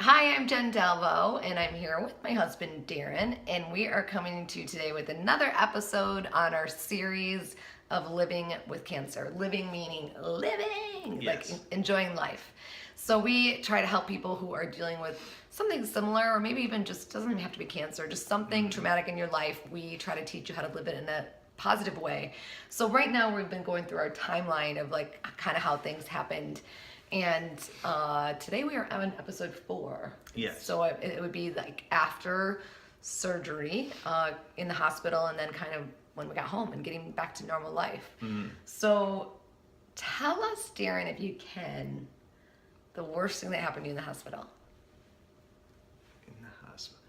Hi, I'm Jen Delvo, and I'm here with my husband Darren, and we are coming to you today with another episode on our series of living with cancer. Living meaning living, Yes. like enjoying life. So we try to help people who are dealing with something similar, or maybe even just doesn't even have to be cancer, just something traumatic in your life. We try to teach you how to live it in a positive way. So right now we've been going through our timeline of like kind of how things happened. And today we are on episode 4. Yes. So it would be like after surgery in the hospital, and then kind of when we got home and getting back to normal life. So tell us, Darren, if you can, the worst thing that happened to you in the hospital. In the hospital.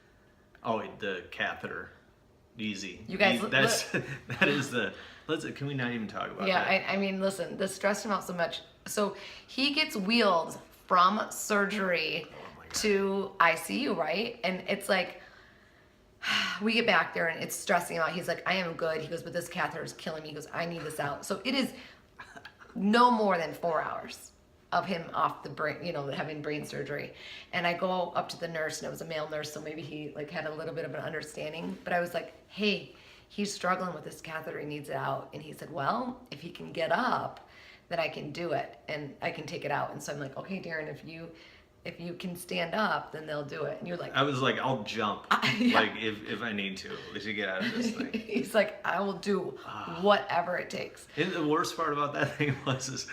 Oh, the catheter. Easy. You guys, that is the. Can we not even talk about Yeah, that? I mean, listen, this stressed him out so much. So he gets wheeled from surgery to ICU, right? And it's like, we get back there and it's stressing him out. He's like, I am good. He goes, but this catheter is killing me. He goes, I need this out. So it is no more than 4 hours of him off the brain, having brain surgery. And I go up to the nurse, and it was a male nurse, so maybe he like had a little bit of an understanding. But I was like, hey, he's struggling with this catheter. He needs it out. And he said, well, if he can get up, then I can do it and I can take it out. And so I'm like, okay, Darren, if you can stand up, then they'll do it. And you're like, I was like, I'll jump, yeah. like if I need to get out of this thing. He's like, I will do whatever it takes. And the worst part about that thing is,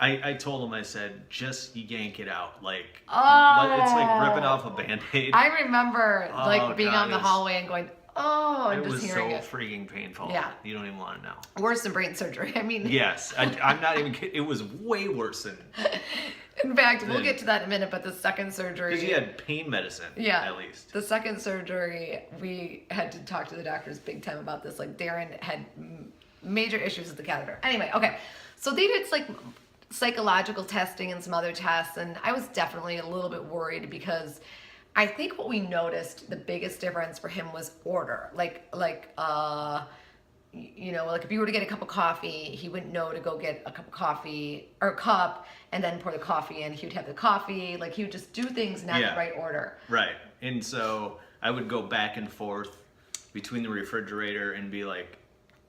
I told him, I said, just yank it out, like it's like ripping off a Band-Aid. I remember being God, on the hallway and going, oh, and It just was hearing so it. freaking painful. Yeah. You don't even want to know. Worse than brain surgery. I mean, Yes, I'm not even kidding. It was way worse than. in fact, we'll get to that in a minute, but the second surgery. Because he had pain medicine, at least. The second surgery, we had to talk to the doctors big time about this. Like, Darren had major issues with the catheter. Anyway, okay. So they did like psychological testing and some other tests, and I was definitely a little bit worried because I think what we noticed, the biggest difference for him was order. Like if you were to get a cup of coffee, he wouldn't know to go get a cup of coffee or a cup and then pour the coffee in. He would have the coffee. Like, he would just do things not in the right order. Right. And so I would go back and forth between the refrigerator and be like,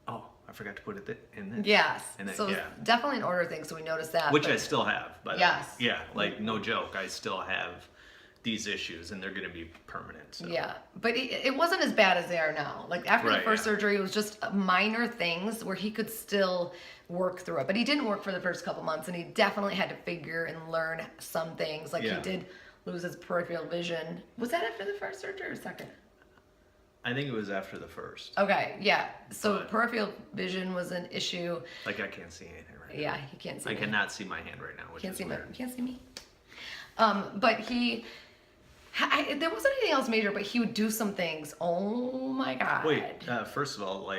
oh, I forgot to put it in this. Yes. And then, so it's definitely an order thing. So we noticed that. Which I still have, by the way. Yes. Yeah, like no joke. I still have these issues, and they're going to be permanent. So. Yeah, but it wasn't as bad as they are now. Like, after the first surgery, it was just minor things where he could still work through it. But he didn't work for the first couple months, and he definitely had to figure and learn some things. Like, he did lose his peripheral vision. Was that after the first surgery or second? I think it was after the first. Okay, yeah. So peripheral vision was an issue. Like, I can't see anything right now. Yeah, he can't see. I cannot see my hand right now. Which Can't see weird. can't see me. But there wasn't anything else major, but he would do some things. Oh my God. Wait, first of all,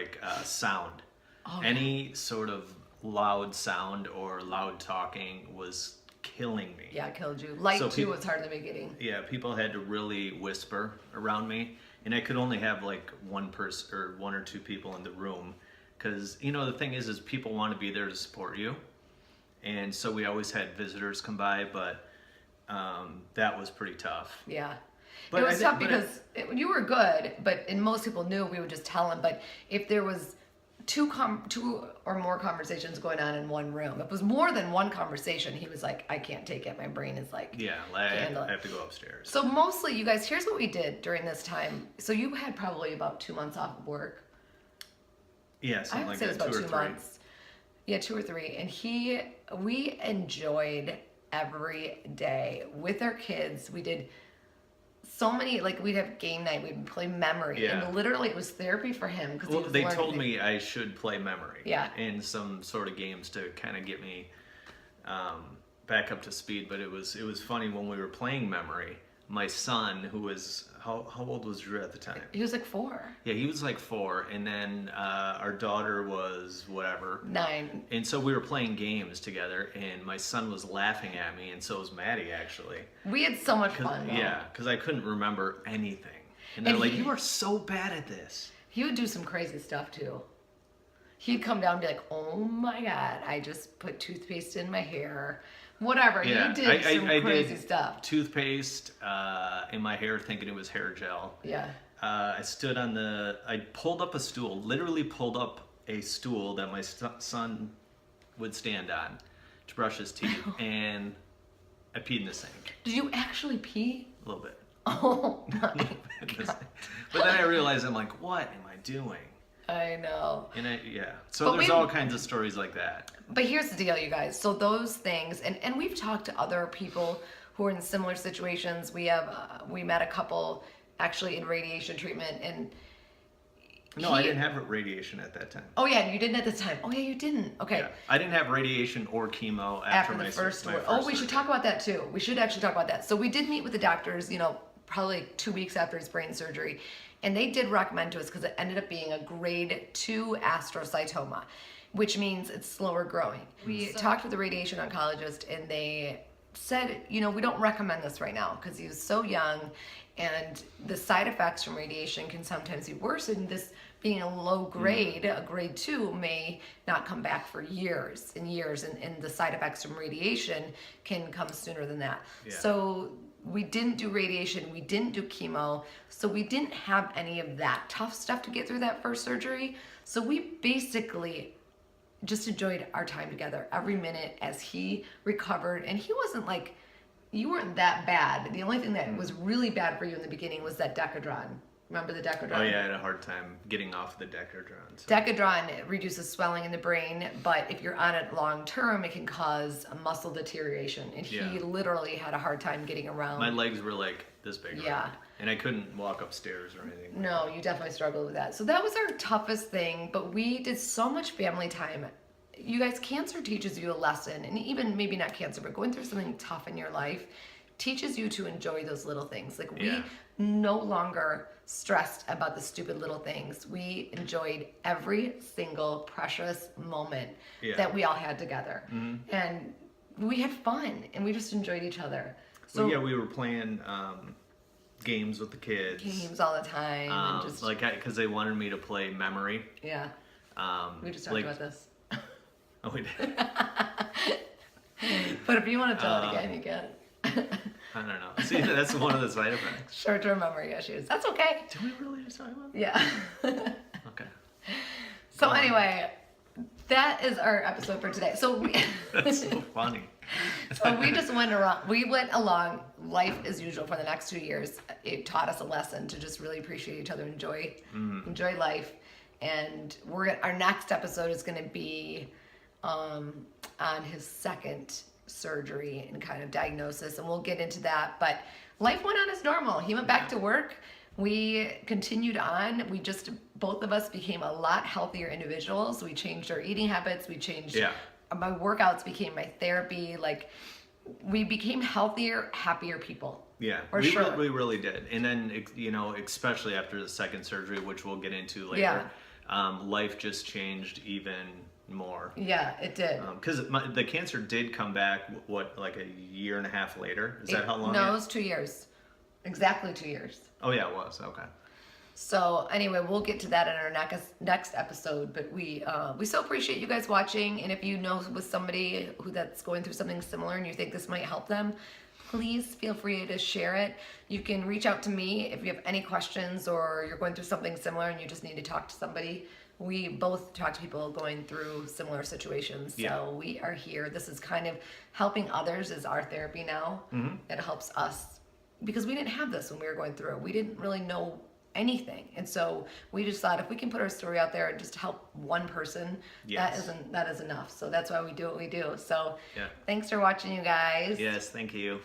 sound. Oh, Any sort of loud sound or loud talking was killing me. Yeah, it killed you. Light So too was hard in the beginning. Yeah, people had to really whisper around me, and I could only have like one person or one or two people in the room, because the thing is people want to be there to support you, and so we always had visitors come by, but that was pretty tough. Yeah. But it was tough because you were good, and most people knew. We would just tell them. But if there was two or more conversations going on in one room, if it was more than one conversation, he was like, I can't take it. My brain is like, I have to go upstairs. So mostly, you guys, here's what we did during this time. So you had probably about 2 months off of work. Yeah, something I would like say that. it was about 2 or 2 3. months. Yeah, 2 or 3. And we enjoyed every day with our kids. We did so many, like, we'd have game night, we'd play memory, and literally it was therapy for him because they told me I should play memory in some sort of games to kind of get me back up to speed. But it was funny when we were playing memory. My son, who was how old was Drew at the time? He was like 4. Yeah, he was like 4, and then our daughter was whatever 9. And so we were playing games together, and my son was laughing at me, and so was Maddie actually. We had so much fun. Yeah, because I couldn't remember anything, and they're like, "You are so bad at this." He would do some crazy stuff too. He'd come down and be like, oh my God, I just put toothpaste in my hair. Whatever. Yeah, You did some I crazy did stuff. toothpaste in my hair thinking it was hair gel. Yeah. I stood on I pulled up a stool, literally pulled up a stool that my son would stand on to brush his teeth, and I peed in the sink. Did you actually pee? A little bit. Oh my God. But then I realized, I'm like, what am I doing? I know. And yeah. So But there's we- all kinds of stories like that. But here's the deal, you guys. So those things, and we've talked to other people who are in similar situations. We met a couple actually in radiation treatment, and No, I didn't have radiation at that time. Oh yeah, you didn't at the time. Oh yeah, you didn't. Okay. Yeah. I didn't have radiation or chemo After my the first my one. first Oh, we should surgery. talk about that too. We should actually talk about that. So we did meet with the doctors, probably like 2 weeks after his brain surgery, and they did recommend to us because it ended up being a grade 2 astrocytoma, which means it's slower growing. We talked with the radiation oncologist, and they said, we don't recommend this right now because he was so young, and the side effects from radiation can sometimes be worse. And this being a low grade, a grade 2, may not come back for years and years, and the side effects from radiation can come sooner than that. Yeah. So we didn't do radiation, we didn't do chemo, so we didn't have any of that tough stuff to get through that first surgery. So we basically just enjoyed our time together every minute as he recovered. And he wasn't like, you weren't that bad. The only thing that was really bad for you in the beginning was that Decadron. Remember the Decadron? Oh yeah, I had a hard time getting off the Decadron. So. Decadron reduces swelling in the brain, but if you're on it long term, it can cause a muscle deterioration. And he Yeah. literally had a hard time getting around. My legs were like this big. Yeah. around, and I couldn't walk upstairs or anything. No, you definitely struggled with that. So that was our toughest thing, but we did so much family time. You guys, cancer teaches you a lesson, and even maybe not cancer, but going through something tough in your life teaches you to enjoy those little things. Like, we Yeah. no longer stressed about the stupid little things. We enjoyed every single precious moment Yeah. that we all had together. And we had fun, and we just enjoyed each other. So Well, yeah, we were playing games with the kids. games all the time, and just, Because they wanted me to play memory. yeah. We just talked like- about this. Oh, we did. But if you want to tell it again, you can. I don't know. See, that's one of the side effects. Short-term memory issues. That's okay. Do we really just talk about that? Yeah. Okay. So anyway, that is our episode for today. So we, That's so funny. so we just went around. We went along life as usual for the next 2 years. It taught us a lesson to just really appreciate each other, enjoy life, and our next episode is going to be on his second surgery and kind of diagnosis, and we'll get into that. But life went on as normal. He went back to work. We continued on. Both of us became a lot healthier individuals. We changed our eating habits. We changed. Yeah. My workouts became my therapy. Like, we became healthier, happier people. Yeah, For we, sure. we really did. And then, especially after the second surgery, which we'll get into later, Yeah. life just changed even more. Yeah, it did. Because the cancer did come back, like a year and a half later? Is that how long? No, it was 2 years. Exactly 2 years. Oh, yeah, it was. Okay. So anyway, we'll get to that in our next episode. But we so appreciate you guys watching. And if you know with somebody that's going through something similar and you think this might help them, please feel free to share it. You can reach out to me if you have any questions, or you're going through something similar and you just need to talk to somebody. We both talk to people going through similar situations. So Yeah. we are here. This is kind of helping others is our therapy now. It helps us because we didn't have this when we were going through it. We didn't really know anything. And so we just thought if we can put our story out there and just help one person, Yes. that is enough. So that's why we do what we do. So Yeah. thanks for watching, you guys. Yes, thank you.